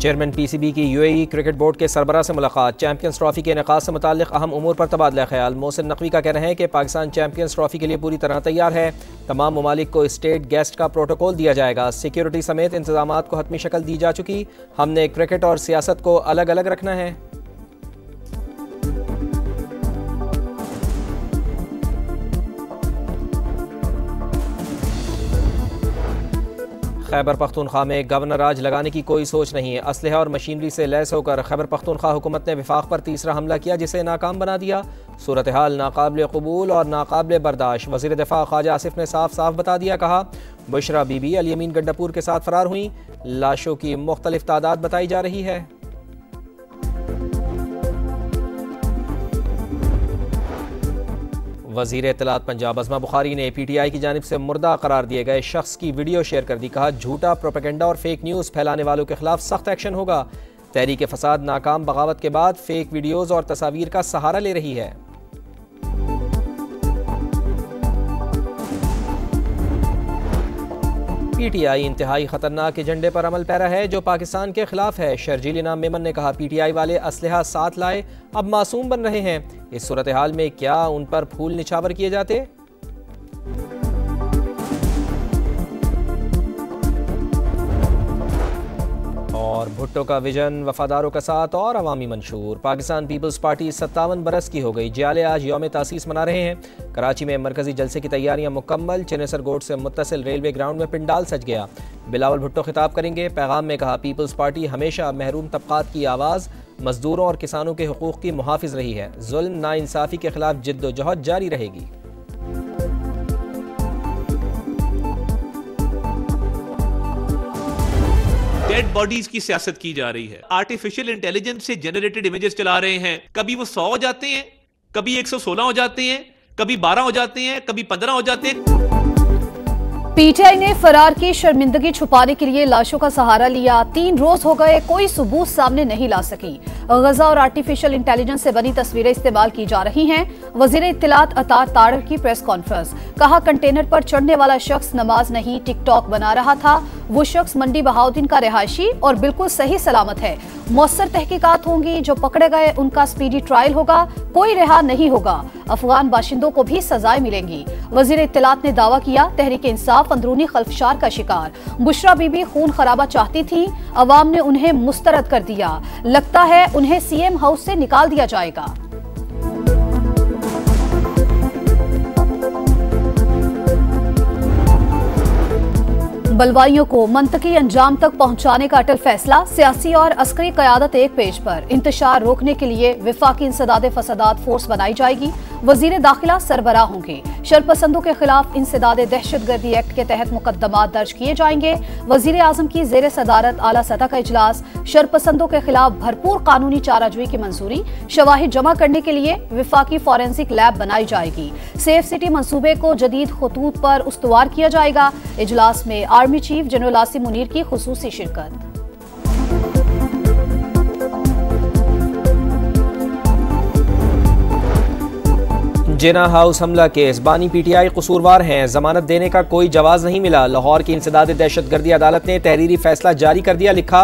Chairman PCB की UAE cricket board के सरबराह से मुलाकात। चैंपियंस ट्रॉफी के इनेकाद से मुताल्लिक अहम उमूर पर तबादला ख्याल। मोहसिन नकवी का कहना है कि पाकिस्तान चैंपियंस ट्रॉफी के लिए पूरी तरह तैयार है। तमाम ममालिक को स्टेट गेस्ट का प्रोटोकॉल दिया जाएगा। सिक्योरिटी समेत इंतजामात को हतमी शक्ल दी जा चुकी। हमने क्रिकेट और सियासत को अलग अलग रखना है। खैबर पख्तूनख्वा में गवर्नर राज लगाने की कोई सोच नहीं है। असलहा और मशीनरी से लैस होकर खैबर पख्तूनख्वा हुकूमत ने विफाक पर तीसरा हमला किया, जिसे नाकाम बना दिया। सूरत हाल नाकाबिल कबूल और नाकाबिल बर्दाश्त। वज़ीर दिफा ख्वाजा आसिफ ने साफ साफ बता दिया। कहा, बुशरा बीबी अल यमीन गड्डापुर के साथ फरार हुई। लाशों की मुख्तलिफ तादाद बताई जा रही है। वज़ीर इत्तलात पंजाब अज़मा बुखारी ने PTI की जानिब से मुर्दा करार दिए गए शख्स की वीडियो शेयर कर दी। कहा, झूठा प्रोपेगेंडा और फेक न्यूज़ फैलाने वालों के खिलाफ सख्त एक्शन होगा। तहरीक फसाद नाकाम बगावत के बाद फेक वीडियोज़ और तस्वीर का सहारा ले रही है। PTI इंतहाई खतरनाक एजेंडे पर अमल पैरा है जो पाकिस्तान के खिलाफ है। शर्जील इनाम मेमन ने कहा, PTI वाले असलहा साथ लाए, अब मासूम बन रहे हैं। इस सूरत हाल में क्या उन पर फूल निछावर किए जाते? और भुट्टो का विजन वफादारों का साथ और अवामी मंशूर। पाकिस्तान पीपल्स पार्टी 57 बरस की हो गई। जियाले आज यौम तासीस मना रहे हैं। कराची में मरकजी जलसे की तैयारियां मुकम्मल। चनेसर गोड से मुत्तसिल रेलवे ग्राउंड में पिंडाल सज गया। बिलावल भुट्टो खिताब करेंगे। पैगाम में कहा, पीपल्स पार्टी हमेशा महरूम तबकात की आवाज़, मजदूरों और किसानों के हुकूक की मुहाफिज रही है। जुल्म नाइंसाफ़ी के खिलाफ जिद्दोजहद जारी रहेगी। डेड बॉडीज की सियासत की जा रही है। आर्टिफिशियल इंटेलिजेंस से जनरेटेड इमेजेस चला रहे हैं। कभी वो 100 हो जाते हैं, कभी 116 हो जाते हैं, कभी 12 हो जाते हैं, कभी 15 हो जाते हैं। PTI ने फरार की शर्मिंदगी छुपाने के लिए लाशों का सहारा लिया। 3 रोज हो गए, कोई सबूत सामने नहीं ला सकी। गजा और आर्टिफिशियल इंटेलिजेंस से बनी तस्वीरें इस्तेमाल की जा रही हैं। वजीर इत्तलात अता तारर की प्रेस कॉन्फ्रेंस। कहा, कंटेनर पर चढ़ने वाला शख्स नमाज नहीं टिकटॉक बना रहा था। वो शख्स मंडी बहाउद्दीन का रिहायशी और बिल्कुल सही सलामत है। मौसर तहकीकात होंगी, जो पकड़े गए उनका स्पीडी ट्रायल होगा, कोई रिहा नहीं होगा। अफगान बाशिंदों को भी सजाएं मिलेंगी। वजीर इत्तलात ने दावा किया, तहरीक इंसाफ अंदरूनी खल्फशार का शिकार। बुशरा बीबी खून खराबा चाहती थी, अवाम ने उन्हें मुस्तरद कर दिया। लगता है उन्हें CM हाउस से निकाल दिया जाएगा। बलवाइयों को मंतकी अंजाम तक पहुंचाने का अटल फैसला। सियासी और अस्करी क़यादत एक पेज पर। इंतशार रोकने के लिए विफाकी इंसदाद फसादात फोर्स बनाई जाएगी। वजीर दाखिला सरबराह होंगे। शरपसंदों के खिलाफ इंसदाद दहशतगर्दी एक्ट के तहत मुकदमात दर्ज किए जाएंगे। वजीर आजम की जेर सदारत आला सतह का इजलास। शरपसंदों के खिलाफ भरपूर कानूनी चाराजोई की मंजूरी। शवाहिद जमा करने के लिए विफाकी फॉरेंसिक लैब बनाई जाएगी। सेफ सिटी मंसूबे को जदीद खतूत पर उस्तवार किया जाएगा। इजलास में army chief general Asim Munir की खुसूसी शिरकत। जिना हाउस हमला केस। बानी PTI कसूरवार हैं, जमानत देने का कोई जवाज नहीं मिला। लाहौर की इंसदाद दहशतगर्दी अदालत ने तहरीरी फैसला जारी कर दिया। लिखा,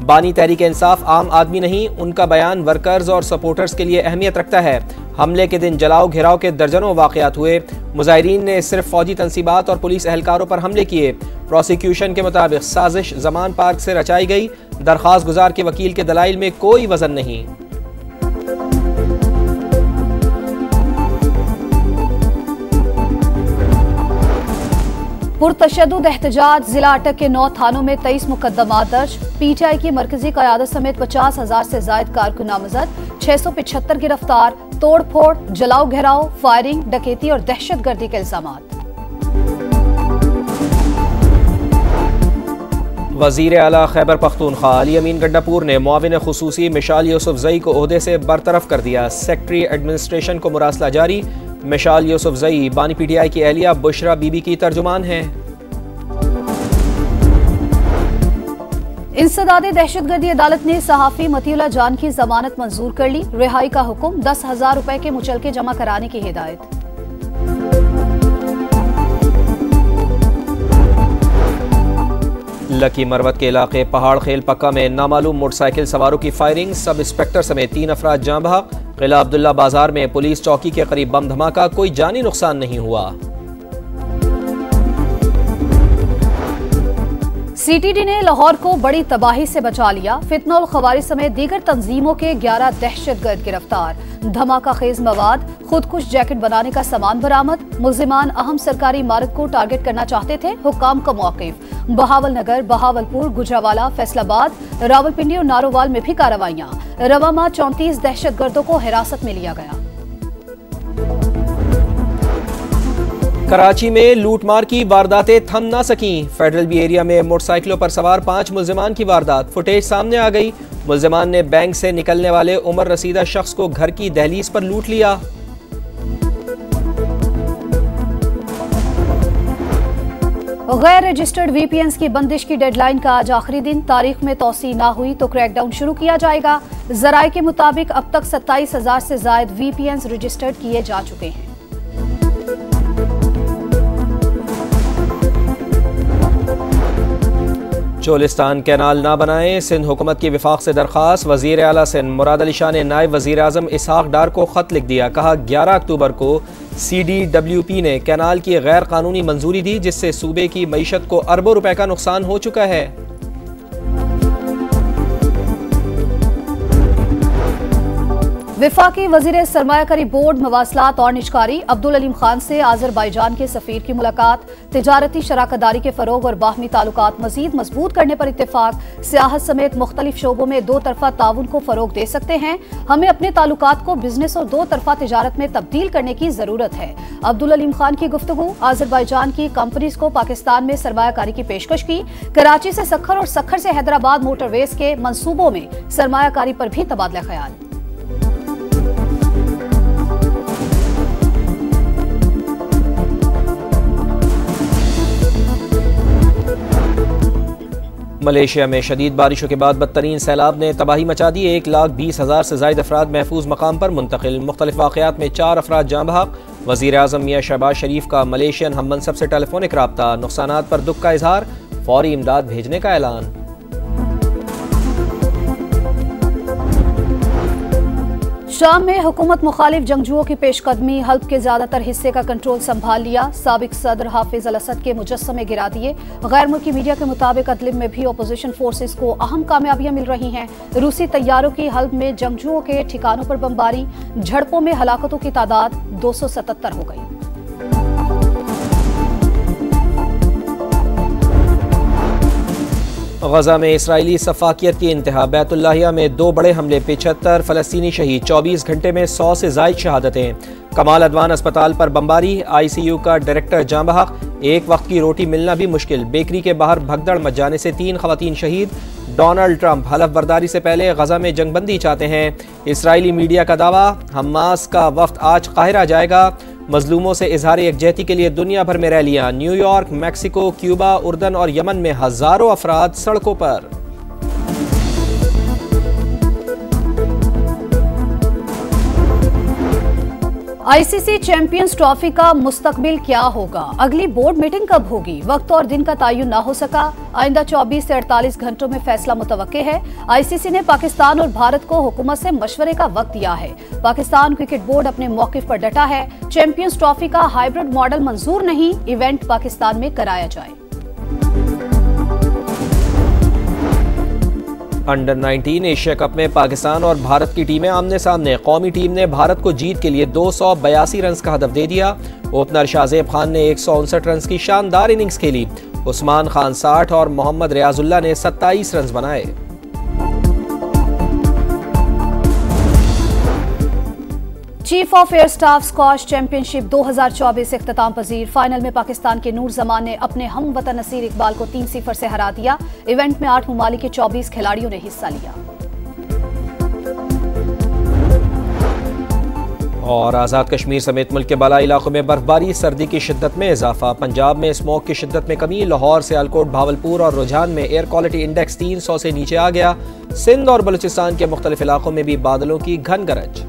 बानी तहरीक इंसाफ आम आदमी नहीं, उनका बयान वर्कर्स और सपोर्टर्स के लिए अहमियत रखता है। हमले के दिन जलाओ घेराव के दर्जनों वाकयात हुए। मुजाहिरीन ने सिर्फ फौजी तनसीबात और पुलिस एहलकारों पर हमले किए। प्रोसिक्यूशन के मुताबिक साजिश जमान पार्क से रचाई गई। दरख्वास्त गुजार के वकील के दलाइल में कोई वजन नहीं। पुरतशद्दुद एहतजाज। जिला अटक के 9 थानों में 23 मुकदमात दर्ज। PTI की मरकजी क़यादत समेत 50,000 से जायद कारकुन नामजद। 675 गिरफ्तार। तोड़ फोड़, जलाओ घेराव, फायरिंग, डकैती और दहशतगर्दी के इल्जामात। वज़ीर आला खैबर पख्तूनख्वा अल यमीन गड्डापुर ने मुआविन खुसूसी मिशाल यूसुफजई को ओहदे से बरतरफ कर दिया। सेक्रेटरी एडमिनिस्ट्रेशन को मुरासला जारी। मिशाल यूसुफजई बानी PTI की एहलिया बुशरा बीबी की तर्जुमान हैं। इंसदाद दहशतगर्दी अदालत ने सहाफी मतीउल्लाह जान की जमानत मंजूर कर ली। रिहाई का हुक्म। 10,000 रुपए के मुचलके जमा कराने की हिदायत। लकी मरवत के इलाके पहाड़ खेल पक्का में नामालूम मोटरसाइकिल सवारों की फायरिंग, सब इंस्पेक्टर समेत 3 अफराद जाँ बहक। किला अब्दुल्ला बाजार में पुलिस चौकी के करीब बम धमाका, कोई जानी नुकसान नहीं हुआ। सीटीडी ने लाहौर को बड़ी तबाही से बचा लिया। फितना और खवारिज समेत दीगर तंजीमों के 11 दहशतगर्द गिरफ्तार। धमाका खेज मवाद, खुदकुश जैकेट बनाने का सामान बरामद। मुल्जिमान अहम सरकारी इमारत को टारगेट करना चाहते थे, हुक्काम का मौकिफ। बहावल नगर, बहावलपुर, गुजरावाला, फैसलाबाद, रावलपिंडी और नारोवाल में भी कार्रवाइयां। रवामा 34 दहशतगर्दों को हिरासत में लिया गया। कराची में लूटमार की वारदातें थम ना सकीं। फेडरल बी एरिया में मोटरसाइकिलों पर सवार 5 मुल्जिमान की वारदात, फुटेज सामने आ गई। मुल्जिमान ने बैंक से निकलने वाले उम्र रसीदा शख्स को घर की दहलीज पर लूट लिया। गैर रजिस्टर्ड वीपीएन्स की बंदिश की डेडलाइन का आज आखिरी दिन। तारीख में तौसी ना हुई तो क्रैकडाउन शुरू किया जाएगा। जराये के मुताबिक अब तक 27,000 से जायद वीपीएन्स रजिस्टर्ड किए जा चुके हैं। चोलिस्तान कैनाल ना बनाएं, सिंध हुकूमत की विफाक से दरख्वास्त। वजीर आला सिंध मुराद अली शाह ने नायब वजीर आजम इसहाक डार को खत लिख दिया। कहा 11 अक्टूबर को CDWP ने कैनाल की गैर कानूनी मंजूरी दी, जिससे सूबे की मईशत को अरबों रुपए का नुकसान हो चुका है। विफाकी वजीर सरमायाकारी बोर्ड मवासलात और निजकारी अब्दुल अलीम खान से आज़रबाईजान के सफीर की मुलाकात। तिजारती शराकतदारी के फरोग और बाहमी ताल्लुकात मजीद मजबूत करने पर इत्तेफाक। सियाहत समेत मुख्तलिफ शोबों में 2 तरफा ताउन को फरोग दे सकते हैं। हमें अपने ताल्लुकात को बिजनेस और 2 तरफा तिजारत में तब्दील करने की जरूरत है। अब्दुल अलीम खान की गुफ्तगू। आज़रबाईजान की कंपनीज को पाकिस्तान में सरमायाकारी की पेशकश की। कराची से सखर और सखर से हैदराबाद मोटरवेज के मंसूबों में सरमायाकारी पर भी तबादला ख्याल। मलेशिया में शदीद बारिशों के बाद बदतरीन सैलाब ने तबाही मचा दी। 1,20,000 से ज्यादा अफराद महफूज मकाम पर मुंतकिल। मुख्तलिफ वाक़यात में 4 अफराद जाँ बहक। वज़ीर आज़म मियां शहबाज शरीफ का मलेशियन हम मनसब से टेलीफोनिक राब्ता। नुकसानात पर दुख का इजहार, फौरी इमदाद भेजने का ऐलान। शाम में हुकूमत मुखालिफ जंगजुओं की पेशकदमी, हल्ब के ज्यादातर हिस्से का कंट्रोल संभाल लिया। साबिक सदर हाफिज अल असद के मुजस्समे गिरा दिए। गैर मुल्की मीडिया के मुताबिक अदलिब में भी अपोजिशन फोर्सेस को अहम कामयाबियां मिल रही हैं। रूसी तैयारों की हल्ब में जंगजुओं के ठिकानों पर बमबारी। झड़पों में हलाकतों की तादाद 277 हो गई। गजा में इसराइली सफाकियत की इंतहा। बैतुल्लाहिया में 2 बड़े हमले, 75 फलस्तीनी शहीद। 24 घंटे में 100 से जायद शहादतें। कमाल अदवान अस्पताल पर बमबारी। ICU का डायरेक्टर जाँ बहक। एक वक्त की रोटी मिलना भी मुश्किल। बेकरी के बाहर भगदड़ मच जाने से 3 खवातीन शहीद। डोनाल्ड ट्रंप हलफ बर्दारी से पहले गजा में जंगबंदी चाहते हैं। इसराइली मीडिया का दावा, हमास का वफ्द आज काहिरा जाएगा। मजलूमों से इजहार यकजहती के लिए दुनिया भर में रैलियां। न्यूयॉर्क, मैक्सिको, क्यूबा, उर्दन और यमन में हजारों अफराद सड़कों पर। ICC चैंपियंस ट्रॉफी का मुस्तकबिल क्या होगा? अगली बोर्ड मीटिंग कब होगी? वक्त और दिन का तयन ना हो सका। आइंदा 24 से 48 घंटों में फैसला मुतवक्के है। ICC ने पाकिस्तान और भारत को हुकूमत से मशवरे का वक्त दिया है। पाकिस्तान क्रिकेट बोर्ड अपने मौकिफ पर डटा है। चैंपियंस ट्रॉफी का हाइब्रिड मॉडल मंजूर नहीं, इवेंट पाकिस्तान में कराया जाए। अंडर 19 एशिया कप में पाकिस्तान और भारत की टीमें आमने सामने। कौमी टीम ने भारत को जीत के लिए 282 रन का हदफ दे दिया। ओपनर शाहजेब खान ने 159 रन की शानदार इनिंग्स खेली। उस्मान खान 60 और मोहम्मद रियाजुल्लाह ने 27 रन बनाए। Chief of air staff squash championship 2024 इख्तिताम पजीर। फाइनल में पाकिस्तान के नूर जमान ने अपने हम वतन नसीर इकबाल को 3-0 से हरा दिया। इवेंट में 8 ममालिक के 24 खिलाड़ियों ने हिस्सा लिया। और आज़ाद कश्मीर समेत मुल्क के बालाई इलाकों में बर्फबारी, सर्दी की शिद्दत में इजाफा। पंजाब में स्मोक की शिद्दत में कमी। लाहौर, सियालकोट, भावलपुर और रुझान में एयर क्वालिटी इंडेक्स 300 से नीचे आ गया। सिंध और बलूचिस्तान के मुख्तलिफ इलाकों में भी बादलों की घन गरज।